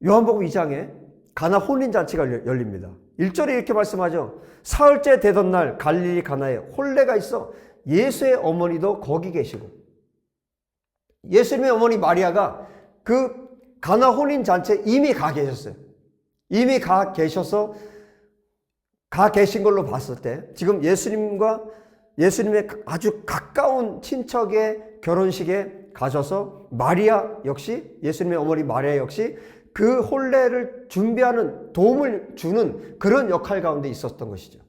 요한복음 2장에 가나 혼인잔치가 열립니다. 1절에 이렇게 말씀하죠. 사흘째 되던 날 갈릴리 가나에 혼례가 있어 예수의 어머니도 거기 계시고, 예수님의 어머니 마리아가 그 가나 혼인잔치에 이미 가 계셨어요. 이미 가 계신 걸로 봤을 때 지금 예수님의 아주 가까운 친척의 결혼식에 가셔서 마리아 역시, 예수님의 어머니 마리아 역시 그 혼례를 준비하는, 도움을 주는 그런 역할 가운데 있었던 것이죠.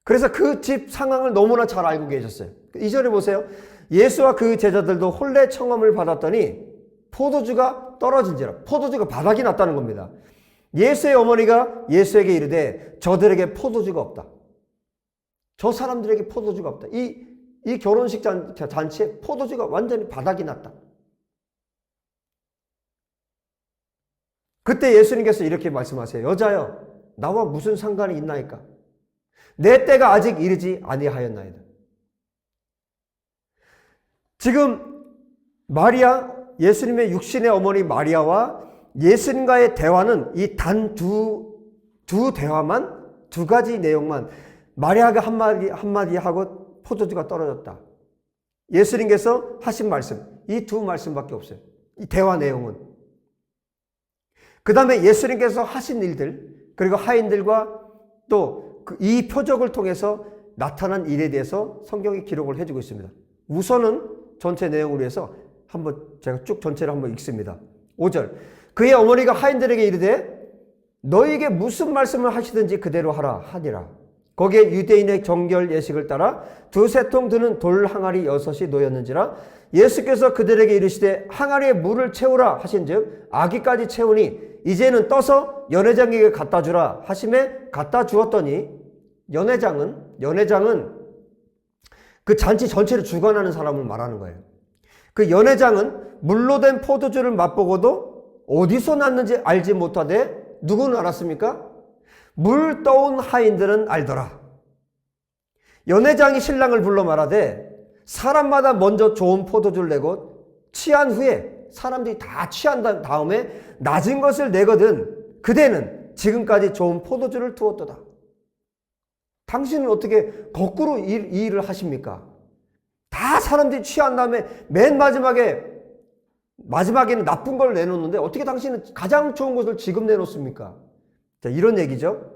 그래서 그 집 상황을 너무나 잘 알고 계셨어요. 2절에 보세요. 예수와 그 제자들도 혼례 청함을 받았더니 포도주가 떨어진지라. 포도주가 바닥이 났다는 겁니다. 예수의 어머니가 예수에게 이르되 저들에게 포도주가 없다. 저 사람들에게 포도주가 없다. 이 결혼식 잔치에 포도주가 완전히 바닥이 났다. 그때 예수님께서 이렇게 말씀하세요. 여자여, 나와 무슨 상관이 있나이까? 내 때가 아직 이르지 아니하였나이다. 지금 마리아, 예수님의 육신의 어머니 마리아와 예수님과의 대화는 이 단 두 대화만, 두 가지 내용만, 마리아가 한마디 하고 포도주가 떨어졌다. 예수님께서 하신 말씀, 이 두 말씀밖에 없어요. 이 대화 내용은. 그 다음에 예수님께서 하신 일들, 그리고 하인들과 또 이 표적을 통해서 나타난 일에 대해서 성경이 기록을 해주고 있습니다. 우선은 전체 내용을 위해서 제가 쭉 전체를 한번 읽습니다. 5절. 그의 어머니가 하인들에게 이르되 너에게 무슨 말씀을 하시든지 그대로 하라 하니라. 거기에 유대인의 정결 예식을 따라 두세 통 드는 돌 항아리 6이 놓였는지라. 예수께서 그들에게 이르시되 항아리에 물을 채우라 하신즉 아기까지 채우니 이제는 떠서 연회장에게 갖다 주라 하심에 갖다 주었더니, 연회장은 그 잔치 전체를 주관하는 사람을 말하는 거예요. 그 연회장은 물로 된 포도주를 맛보고도 어디서 났는지 알지 못하되 누구는 알았습니까? 물 떠온 하인들은 알더라. 연회장이 신랑을 불러 말하되 사람마다 먼저 좋은 포도주를 내고 취한 후에, 사람들이 다 취한 다음에 낮은 것을 내거든 그대는 지금까지 좋은 포도주를 두었도다. 당신은 어떻게 거꾸로 이 일을 하십니까? 다 사람들이 취한 다음에 맨 마지막에는 나쁜 걸 내놓는데 어떻게 당신은 가장 좋은 것을 지금 내놓습니까? 자, 이런 얘기죠.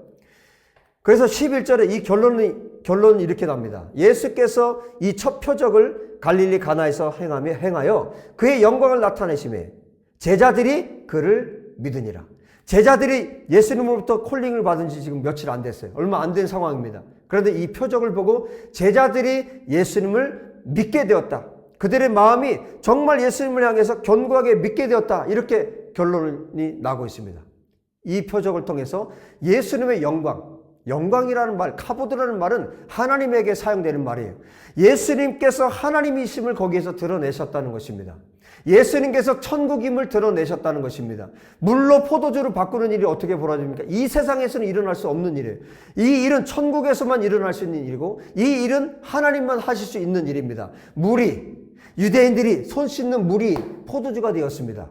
그래서 11절에 이 결론은 이렇게 납니다. 예수께서 이 첫 표적을 갈릴리 가나에서 행하여 그의 영광을 나타내심에 제자들이 그를 믿으니라. 제자들이 예수님으로부터 콜링을 받은 지 지금 며칠 안 됐어요. 얼마 안 된 상황입니다. 그런데 이 표적을 보고 제자들이 예수님을 믿게 되었다. 그들의 마음이 정말 예수님을 향해서 견고하게 믿게 되었다. 이렇게 결론이 나고 있습니다. 이 표적을 통해서 예수님의 영광이라는 말, 카보드라는 말은 하나님에게 사용되는 말이에요. 예수님께서 하나님이심을 거기에서 드러내셨다는 것입니다. 예수님께서 천국임을 드러내셨다는 것입니다. 물로 포도주를 바꾸는 일이 어떻게 벌어집니까? 이 세상에서는 일어날 수 없는 일이에요. 이 일은 천국에서만 일어날 수 있는 일이고, 이 일은 하나님만 하실 수 있는 일입니다. 유대인들이 손 씻는 물이 포도주가 되었습니다.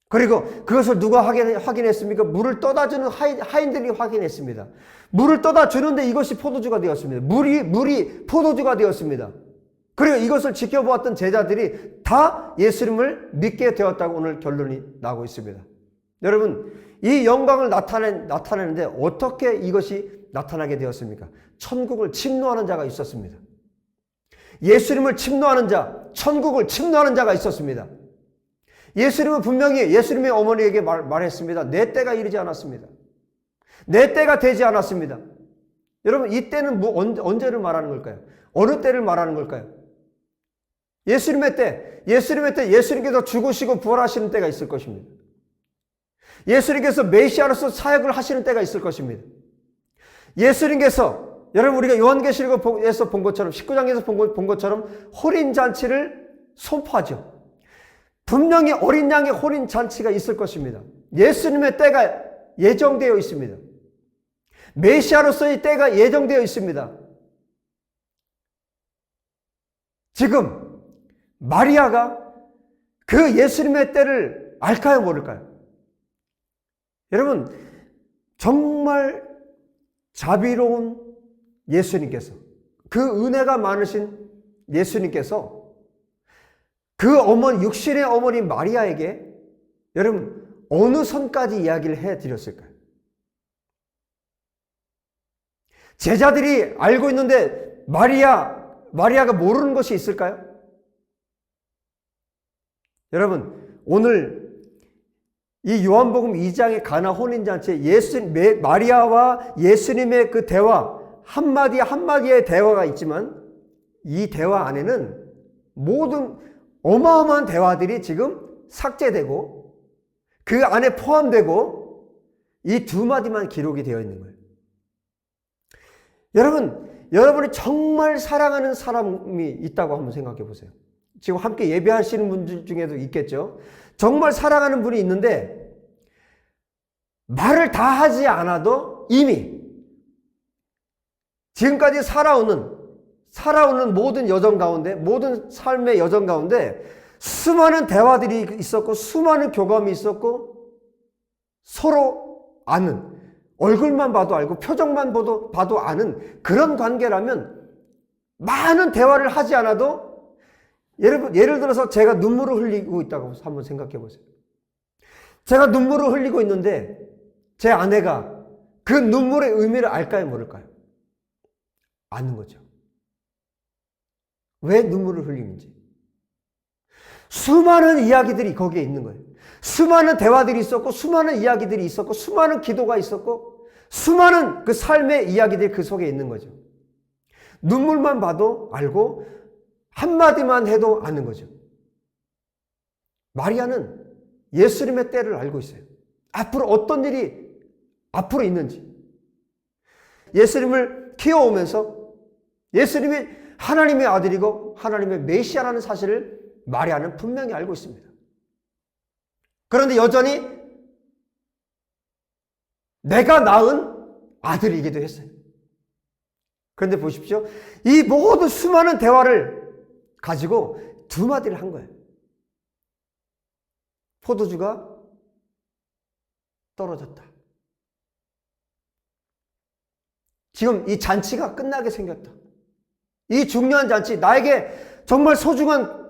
그리고 그것을 누가 확인했습니까? 물을 떠다 주는 하인들이 확인했습니다. 물을 떠다 주는데 이것이 포도주가 되었습니다. 물이 포도주가 되었습니다. 그리고 이것을 지켜보았던 제자들이 다 예수님을 믿게 되었다고 오늘 결론이 나오고 있습니다. 여러분, 이 영광을 나타내는데 어떻게 이것이 나타나게 되었습니까? 천국을 침노하는 자가 있었습니다. 예수님을 침노하는 자, 천국을 침노하는 자가 있었습니다. 예수님은 분명히 예수님의 어머니에게 말했습니다. 내 때가 이르지 않았습니다. 내 때가 되지 않았습니다. 여러분, 이 때는 언제를 말하는 걸까요? 어느 때를 말하는 걸까요? 예수님의 때, 예수님께서 죽으시고 부활하시는 때가 있을 것입니다. 예수님께서 메시아로서 사역을 하시는 때가 있을 것입니다. 예수님께서, 여러분, 우리가 요한계시록에서 본 것처럼, 19장에서 본 것처럼 혼인잔치를 선포하죠. 분명히 어린 양의 혼인잔치가 있을 것입니다. 예수님의 때가 예정되어 있습니다. 메시아로서의 때가 예정되어 있습니다. 지금 마리아가 그 예수님의 때를 알까요, 모를까요? 여러분, 정말 자비로운 예수님께서, 그 은혜가 많으신 예수님께서 그 육신의 어머니 마리아에게 여러분 어느 선까지 이야기를 해드렸을까요? 제자들이 알고 있는데 마리아가 모르는 것이 있을까요? 여러분, 오늘 이 요한복음 2장의 가나 혼인잔치에 마리아와 예수님의 그 대화, 한마디 한마디의 대화가 있지만 이 대화 안에는 모든 어마어마한 대화들이 지금 삭제되고 그 안에 포함되고 이 두 마디만 기록이 되어 있는 거예요. 여러분이 정말 사랑하는 사람이 있다고 한번 생각해 보세요. 지금 함께 예배하시는 분들 중에도 있겠죠. 정말 사랑하는 분이 있는데 말을 다 하지 않아도 이미 지금까지 살아오는 모든 여정 가운데, 모든 삶의 여정 가운데 수많은 대화들이 있었고 수많은 교감이 있었고 서로 아는, 얼굴만 봐도 알고 표정만 봐도 아는 그런 관계라면 많은 대화를 하지 않아도 예를 들어서 제가 눈물을 흘리고 있다고 한번 생각해 보세요. 제가 눈물을 흘리고 있는데 제 아내가 그 눈물의 의미를 알까요, 모를까요? 아는 거죠. 왜 눈물을 흘리는지. 수많은 이야기들이 거기에 있는 거예요. 수많은 대화들이 있었고 수많은 이야기들이 있었고 수많은 기도가 있었고 수많은 그 삶의 이야기들이 그 속에 있는 거죠. 눈물만 봐도 알고 한마디만 해도 아는 거죠. 마리아는 예수님의 때를 알고 있어요. 앞으로 어떤 일이 앞으로 있는지. 예수님을 키워오면서 예수님이 하나님의 아들이고 하나님의 메시아라는 사실을 마리아는 분명히 알고 있습니다. 그런데 여전히 내가 낳은 아들이기도 했어요. 그런데 보십시오. 이 모든 수많은 대화를 가지고 두 마디를 한 거예요. 포도주가 떨어졌다. 지금 이 잔치가 끝나게 생겼다. 이 중요한 잔치, 나에게 정말 소중한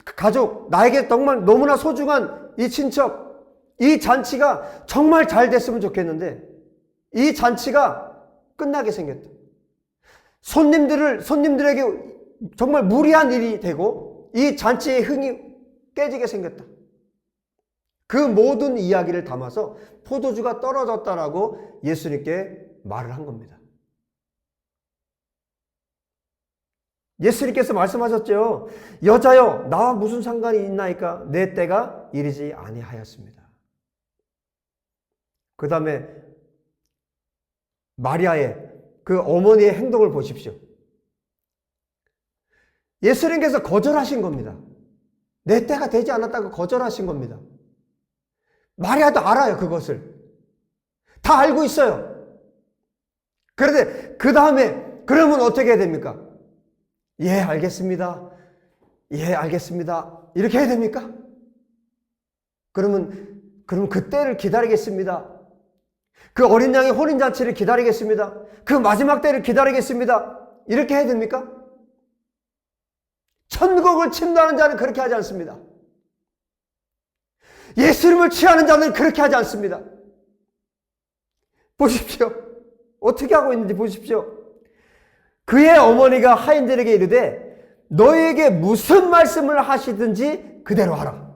가족, 나에게 정말 너무나 소중한 이 친척, 이 잔치가 정말 잘 됐으면 좋겠는데 이 잔치가 끝나게 생겼다. 손님들에게 정말 무리한 일이 되고 이 잔치의 흥이 깨지게 생겼다. 그 모든 이야기를 담아서 포도주가 떨어졌다라고 예수님께 말을 한 겁니다. 예수님께서 말씀하셨죠. 여자여, 나와 무슨 상관이 있나이까? 내 때가 이르지 아니하였습니다. 그 다음에 마리아의 그 어머니의 행동을 보십시오. 예수님께서 거절하신 겁니다. 내 때가 되지 않았다고 거절하신 겁니다. 마리아도 알아요, 그것을. 다 알고 있어요. 그런데 그 다음에 그러면 어떻게 해야 됩니까? 예, 알겠습니다. 예, 알겠습니다. 이렇게 해야 됩니까? 그럼 그 때를 기다리겠습니다. 그 어린 양의 혼인잔치를 기다리겠습니다. 그 마지막 때를 기다리겠습니다. 이렇게 해야 됩니까? 천국을 침노하는 자는 그렇게 하지 않습니다. 예수님을 취하는 자는 그렇게 하지 않습니다. 보십시오. 어떻게 하고 있는지 보십시오. 그의 어머니가 하인들에게 이르되 너에게 무슨 말씀을 하시든지 그대로 하라.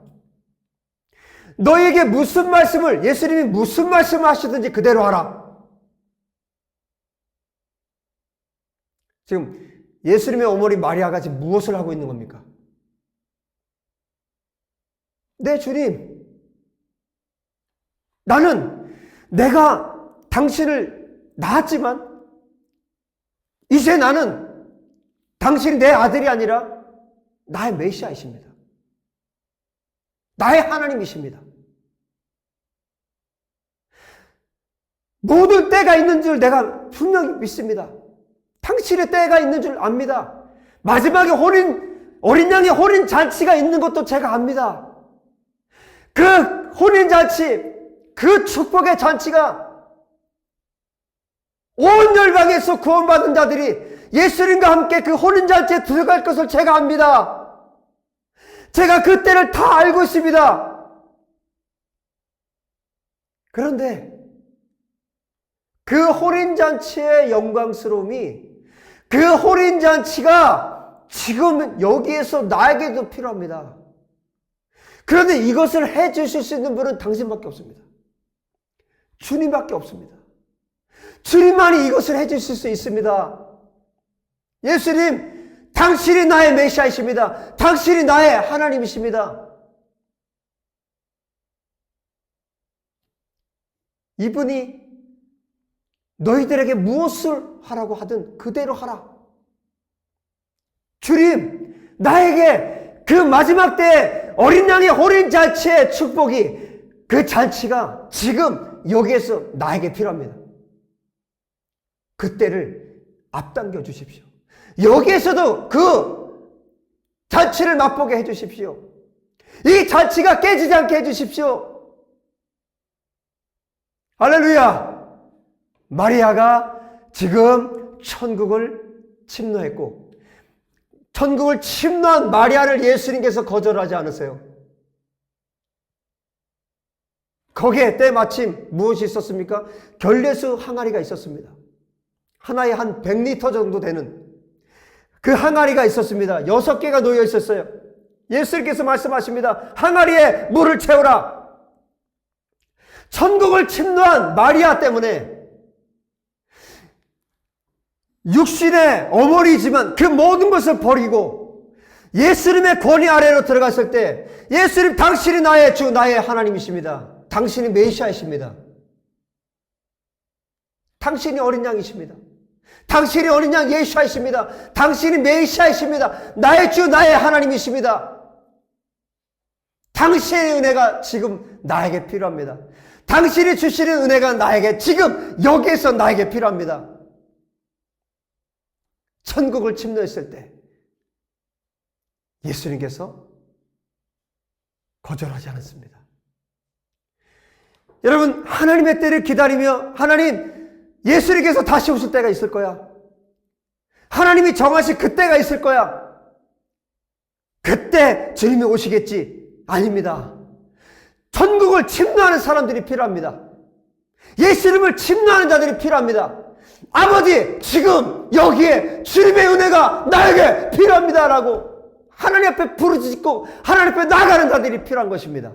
너에게 무슨 말씀을, 예수님이 무슨 말씀을 하시든지 그대로 하라. 지금 예수님의 어머니 마리아가 지금 무엇을 하고 있는 겁니까? 네, 주님. 나는 내가 당신을 낳았지만 이제 나는 당신이 내 아들이 아니라 나의 메시아이십니다. 나의 하나님이십니다. 모든 때가 있는 줄 내가 분명히 믿습니다. 당신의 때가 있는 줄 압니다. 마지막에 어린 양의 혼인 잔치가 있는 것도 제가 압니다. 그 혼인잔치, 그 축복의 잔치가 온 열방에서 구원받은 자들이 예수님과 함께 그 혼인잔치에 들어갈 것을 제가 압니다. 제가 그 때를 다 알고 있습니다. 그런데 그 혼인잔치의 영광스러움이, 그 혼인잔치가 지금 여기에서 나에게도 필요합니다. 그런데 이것을 해 주실 수 있는 분은 당신밖에 없습니다. 주님밖에 없습니다. 주님만이 이것을 해 주실 수 있습니다. 예수님, 당신이 나의 메시아이십니다. 당신이 나의 하나님이십니다. 이분이 너희들에게 무엇을 하라고 하든 그대로 하라. 주님, 나에게 그 마지막 때 어린 양의 혼인 잔치의 축복이, 그 잔치가 지금 여기에서 나에게 필요합니다. 그때를 앞당겨 주십시오. 여기에서도 그 잔치를 맛보게 해 주십시오. 이 잔치가 깨지지 않게 해 주십시오. 할렐루야! 마리아가 지금 천국을 침노했고, 천국을 침노한 마리아를 예수님께서 거절하지 않으세요. 거기에 때마침 무엇이 있었습니까? 결례수 항아리가 있었습니다. 하나에 한 100리터 정도 되는 그 항아리가 있었습니다. 6개가 놓여 있었어요. 예수님께서 말씀하십니다. 항아리에 물을 채우라. 천국을 침노한 마리아 때문에 육신의 어머니지만 그 모든 것을 버리고 예수님의 권위 아래로 들어갔을 때, 예수님, 당신이 나의 주, 나의 하나님이십니다. 당신이 메시아이십니다. 당신이 어린 양이십니다. 당신이 어린 양 예수이십니다. 당신이 메시아이십니다. 나의 주, 나의 하나님이십니다. 당신의 은혜가 지금 나에게 필요합니다. 당신이 주시는 은혜가 나에게 지금 여기에서 나에게 필요합니다. 천국을 침노했을 때 예수님께서 거절하지 않았습니다. 여러분, 하나님의 때를 기다리며, 하나님, 예수님께서 다시 오실 때가 있을 거야. 하나님이 정하실 그때가 있을 거야. 그때 주님이 오시겠지. 아닙니다. 천국을 침노하는 사람들이 필요합니다. 예수님을 침노하는 자들이 필요합니다. 아버지, 지금 여기에 주님의 은혜가 나에게 필요합니다 라고 하나님 앞에 부르짖고 하나님 앞에 나가는 자들이 필요한 것입니다.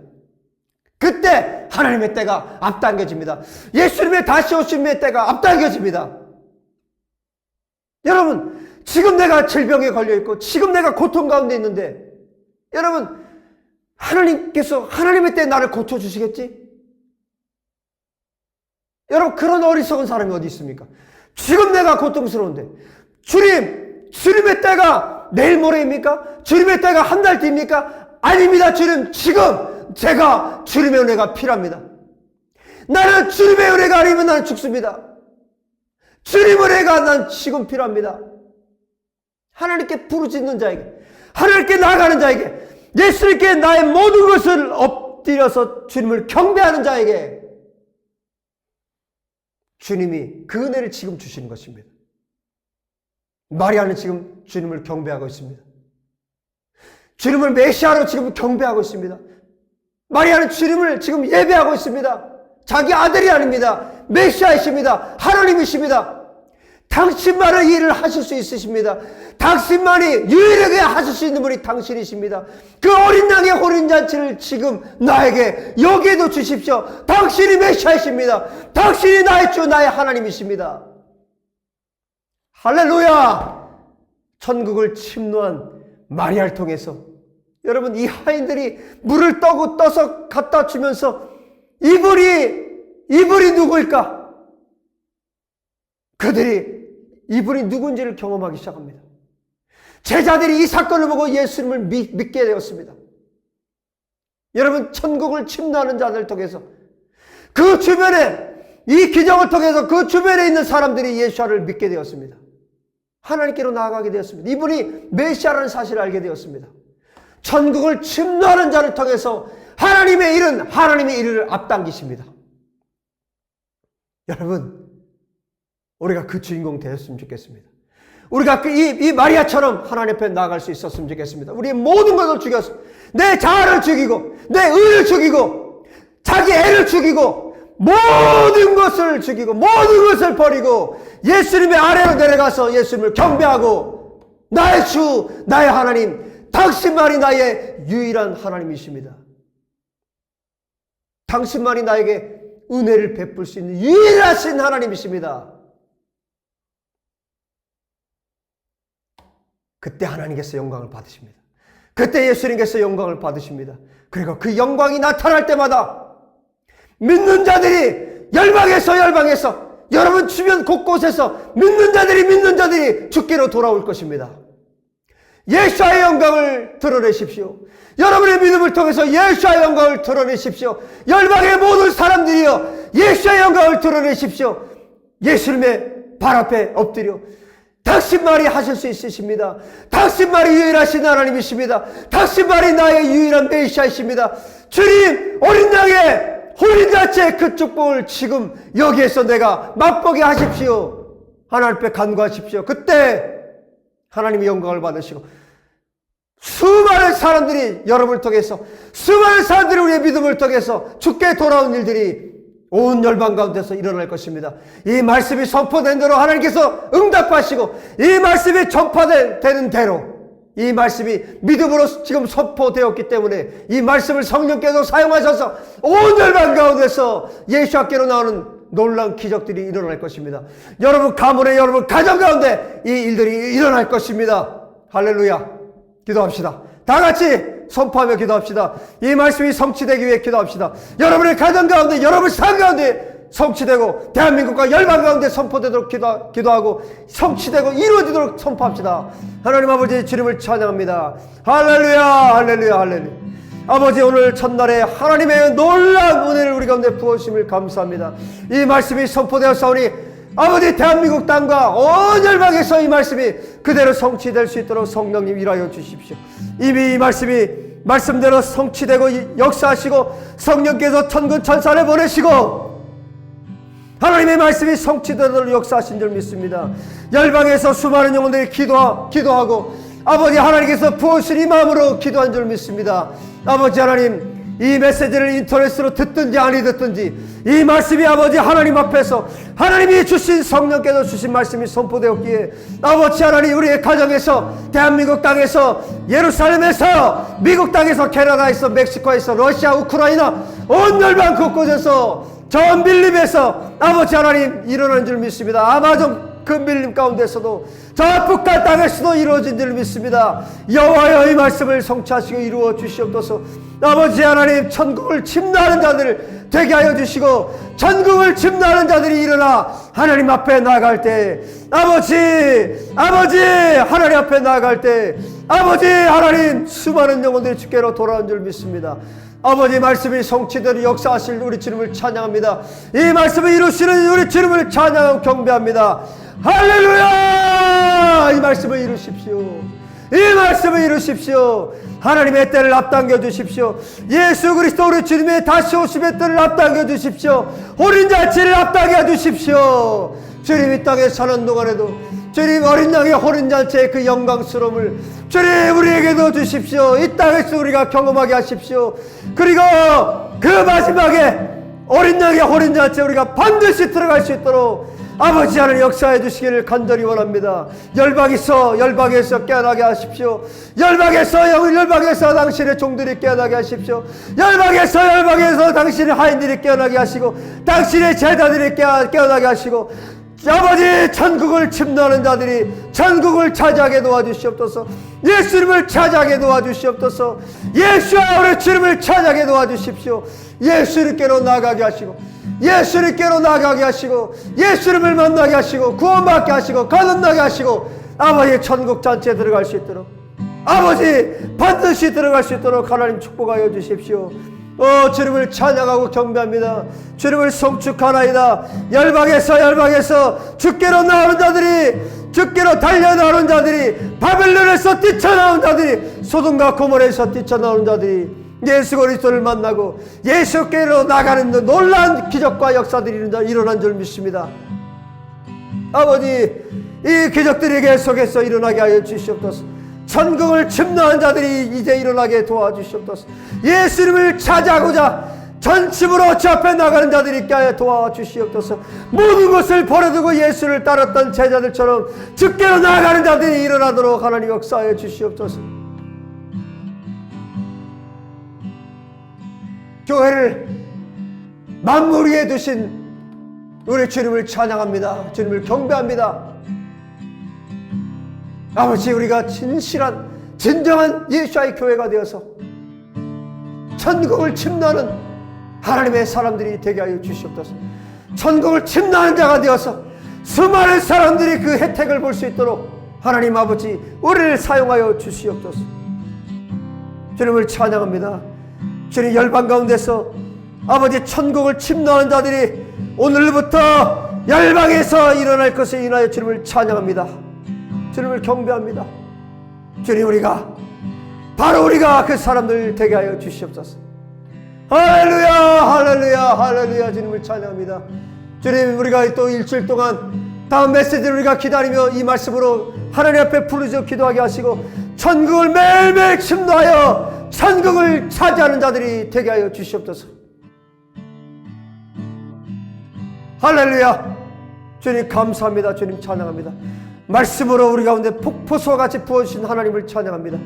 그때 하나님의 때가 앞당겨집니다. 예수님의 다시 오심의 때가 앞당겨집니다. 여러분, 지금 내가 질병에 걸려있고 지금 내가 고통 가운데 있는데, 여러분, 하나님께서 하나님의 때에 나를 고쳐주시겠지? 여러분, 그런 어리석은 사람이 어디 있습니까? 지금 내가 고통스러운데, 주님의 때가 내일 모레입니까? 주님의 때가 한 달 뒤입니까? 아닙니다. 주님, 지금 제가 주님의 은혜가 필요합니다. 나는 주님의 은혜가 아니면 나는 죽습니다. 주님의 은혜가 난 지금 필요합니다. 하나님께 부르짖는 자에게, 하나님께 나아가는 자에게, 예수님께 나의 모든 것을 엎드려서 주님을 경배하는 자에게 주님이 그 은혜를 지금 주시는 것입니다. 마리아는 지금 주님을 경배하고 있습니다. 주님을 메시아로 지금 경배하고 있습니다. 마리아는 주님을 지금 예배하고 있습니다. 자기 아들이 아닙니다. 메시아이십니다. 하나님이십니다. 당신만의 일을 하실 수 있으십니다. 당신만이 유일하게 하실 수 있는 분이 당신이십니다. 그 어린 양의 혼인잔치를 지금 나에게 여기에도 주십시오. 당신이 메시아이십니다. 당신이 나의 주, 나의 하나님이십니다. 할렐루야! 천국을 침노한 마리아를 통해서 여러분, 이 하인들이 물을 떠서 갖다 주면서 이분이 누구일까? 그들이 이분이 누군지를 경험하기 시작합니다. 제자들이 이 사건을 보고 예수님을 믿게 되었습니다. 여러분, 천국을 침노하는 자들을 통해서 그 주변에, 이 기적을 통해서 그 주변에 있는 사람들이 예수를 믿게 되었습니다. 하나님께로 나아가게 되었습니다. 이분이 메시아라는 사실을 알게 되었습니다. 천국을 침노하는 자를 통해서 하나님의 일은 하나님의 일을 앞당기십니다. 여러분, 우리가 그 주인공 되었으면 좋겠습니다. 우리가 이 마리아처럼 하나님 앞에 나아갈 수 있었으면 좋겠습니다. 우리의 모든 것을 죽였어. 내 자아를 죽이고, 내 의를 죽이고, 자기 애를 죽이고, 모든 것을 죽이고, 모든 것을 버리고, 예수님의 아래로 내려가서 예수님을 경배하고, 나의 주, 나의 하나님, 당신만이 나의 유일한 하나님이십니다. 당신만이 나에게 은혜를 베풀 수 있는 유일하신 하나님이십니다. 그때 하나님께서 영광을 받으십니다. 그때 예수님께서 영광을 받으십니다. 그리고 그 영광이 나타날 때마다 믿는 자들이 열방에서 여러분 주변 곳곳에서 믿는 자들이 주께로 돌아올 것입니다. 예수의 영광을 드러내십시오. 여러분의 믿음을 통해서 예수의 영광을 드러내십시오. 열방의 모든 사람들이여 예수의 영광을 드러내십시오. 예수님의 발 앞에 엎드려 당신만이 하실 수 있으십니다. 당신만이 유일하신 하나님이십니다. 당신만이 나의 유일한 메시아이십니다. 주님, 어린 양의 혼인잔치의 그 축복을 지금 여기에서 내가 맛보게 하십시오. 하나님 앞에 간구하십시오. 그때 하나님의 영광을 받으시고 수많은 사람들이 여러분을 통해서, 수많은 사람들이 우리의 믿음을 통해서 주께 돌아온 일들이 온 열방 가운데서 일어날 것입니다. 이 말씀이 선포된 대로 하나님께서 응답하시고, 이 말씀이 전파되는 대로, 이 말씀이 믿음으로 지금 선포되었기 때문에 이 말씀을 성령께서 사용하셔서 온 열방 가운데서 예수 학교로 나오는 놀라운 기적들이 일어날 것입니다. 여러분 가문에, 여러분 가정 가운데 이 일들이 일어날 것입니다. 할렐루야. 기도합시다. 다 같이 선포하며 기도합시다. 이 말씀이 성취되기 위해 기도합시다. 여러분의 가정 가운데, 여러분 삶 가운데 성취되고 대한민국과 열방 가운데 선포되도록 기도하고 성취되고 이루어지도록 선포합시다. 하나님 아버지 주님을 찬양합니다. 할렐루야, 할렐루야, 할렐루야. 아버지, 오늘 첫날에 하나님의 놀라운 은혜를 우리 가운데 부어주심을 감사합니다. 이 말씀이 선포되었사오니 아버지, 대한민국 땅과 온 열방에서 이 말씀이 그대로 성취될 수 있도록 성령님 일하여 주십시오. 이미 이 말씀이 말씀대로 성취되고 역사하시고 성령께서 천군 천사를 보내시고 하나님의 말씀이 성취되도록 역사하신 줄 믿습니다. 열방에서 수많은 영혼들이 기도하고 아버지 하나님께서 부으신 이 마음으로 기도한 줄 믿습니다. 아버지 하나님, 이 메시지를 인터넷으로 듣든지 아니 듣든지 이 말씀이 아버지 하나님 앞에서 하나님이 주신 성령께서 주신 말씀이 선포되었기에 아버지 하나님, 우리의 가정에서, 대한민국 땅에서, 예루살렘에서, 미국 땅에서, 캐나다에서, 멕시코에서, 러시아, 우크라이나 온 열방 곳곳에서, 전 밀림에서 아버지 하나님 일어난 줄 믿습니다. 아마존 그 밀림 가운데서도 저 북한 땅에서도 이루어진 줄 믿습니다. 여호와여, 이 말씀을 성취하시고 이루어 주시옵소서. 아버지 하나님, 천국을 침노하는 자들을 되게 하여 주시고 천국을 침노하는 자들이 일어나 하나님 앞에 나아갈 때 아버지 하나님 앞에 나아갈 때 아버지 하나님, 수많은 영혼들이 주께로 돌아온 줄 믿습니다. 아버지 말씀이 성취되는 역사하실 우리 주님을 찬양합니다. 이 말씀을 이루시는 우리 주님을 찬양하고 경배합니다. 할렐루야! 이 말씀을 이루십시오. 이 말씀을 이루십시오. 하나님의 때를 앞당겨 주십시오. 예수 그리스도 우리 주님의 다시 오심의 때를 앞당겨 주십시오. 혼인잔치를 앞당겨 주십시오. 주님 이 땅에 사는 동안에도 주님 어린 양의 혼인잔치의 그 영광스러움을 주님 우리에게도 주십시오. 이 땅에서 우리가 경험하게 하십시오. 그리고 그 마지막에 어린 양의 혼인잔치에 우리가 반드시 들어갈 수 있도록 아버지 하나님 역사해 주시기를 간절히 원합니다. 열방에서 깨어나게 하십시오. 열방에서 당신의 종들이 깨어나게 하십시오. 열방에서 당신의 하인들이 깨어나게 하시고 당신의 제자들이 깨어나게 하시고 아버지, 천국을 침노하는 자들이 천국을 차지하게 도와주시옵소서. 예수님을 차지하게 도와주시옵소서. 예수와 우리 주님을 차지하게 도와주십시오. 예수님께로 나가게 하시고 예수님께로 나가게 하시고 예수님을 만나게 하시고 구원받게 하시고 거듭나게 하시고 아버지 천국 잔치에 들어갈 수 있도록 아버지 반드시 들어갈 수 있도록 하나님 축복하여 주십시오. 주님을 찬양하고 경배합니다. 주님을 송축하나이다. 열방에서 주께로 나오는 자들이, 주께로 달려나오는 자들이, 바벨론에서 뛰쳐나온 자들이, 소돔과 고모라에서 뛰쳐나오는 자들이 예수 그리스도를 만나고 예수께로 나가는 놀라운 기적과 역사들이 일어난 줄 믿습니다. 아버지, 이 기적들이 계속해서 일어나게 하여 주시옵소서. 천국을 침노한 자들이 이제 일어나게 도와주시옵소서. 예수님을 찾아가고자 전심으로 저 앞에 나가는 자들이 있게 하여 도와주시옵소서. 모든 것을 버려두고 예수를 따랐던 제자들처럼 주께로 나아가는 자들이 일어나도록 하나님 역사하여 주시옵소서. 교회를 만물 위에 두신 우리 주님을 찬양합니다. 주님을 경배합니다. 아버지, 우리가 진정한 예수의 교회가 되어서 천국을 침노하는 하나님의 사람들이 되게 하여 주시옵소서. 천국을 침노하는 자가 되어서 수많은 사람들이 그 혜택을 볼 수 있도록 하나님 아버지, 우리를 사용하여 주시옵소서. 주님을 찬양합니다. 주님, 열방 가운데서 아버지 천국을 침노하는 자들이 오늘부터 열방에서 일어날 것을 인하여 주님을 찬양합니다. 주님을 경배합니다. 주님, 바로 우리가 그 사람들 되게 하여 주시옵소서. 할렐루야, 할렐루야, 할렐루야. 주님을 찬양합니다. 주님, 우리가 또 일주일 동안 다음 메시지를 우리가 기다리며 이 말씀으로 하나님 앞에 부르짖어 기도하게 하시고 천국을 매일매일 침노하여 천국을 차지하는 자들이 되게 하여 주시옵소서. 할렐루야. 주님 감사합니다. 주님 찬양합니다. 말씀으로 우리 가운데 폭포수와 같이 부어주신 하나님을 찬양합니다.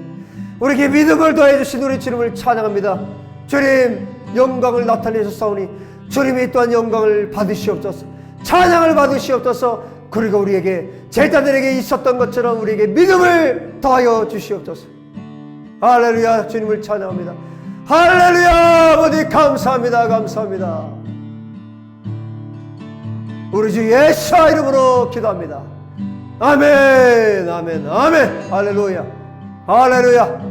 우리에게 믿음을 더해주신 우리 주님을 찬양합니다. 주님, 영광을 나타내셨사오니 주님이 또한 영광을 받으시옵소서. 찬양을 받으시옵소서. 그리고 우리에게 제자들에게 있었던 것처럼 우리에게 믿음을 더하여 주시옵소서. 할렐루야. 주님을 찬양합니다. 할렐루야. 아버지 감사합니다. 감사합니다. 우리 주 예수의 이름으로 기도합니다. 아멘, 아멘, 아멘. 할렐루야, 할렐루야.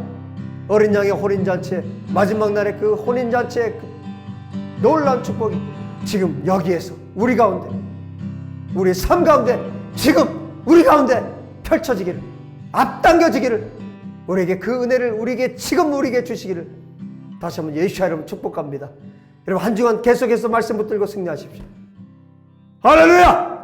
어린 양의 혼인잔치, 마지막 날의 그 혼인잔치의 그 놀라운 축복이 지금 여기에서 우리 가운데, 우리 삶 가운데, 지금 우리 가운데 펼쳐지기를, 앞당겨지기를, 우리에게 그 은혜를 우리에게 주시기를 다시 한번 예수의 이름으로 축복합니다. 여러분, 한 주간 계속해서 말씀 붙들고 승리하십시오. 할렐루야.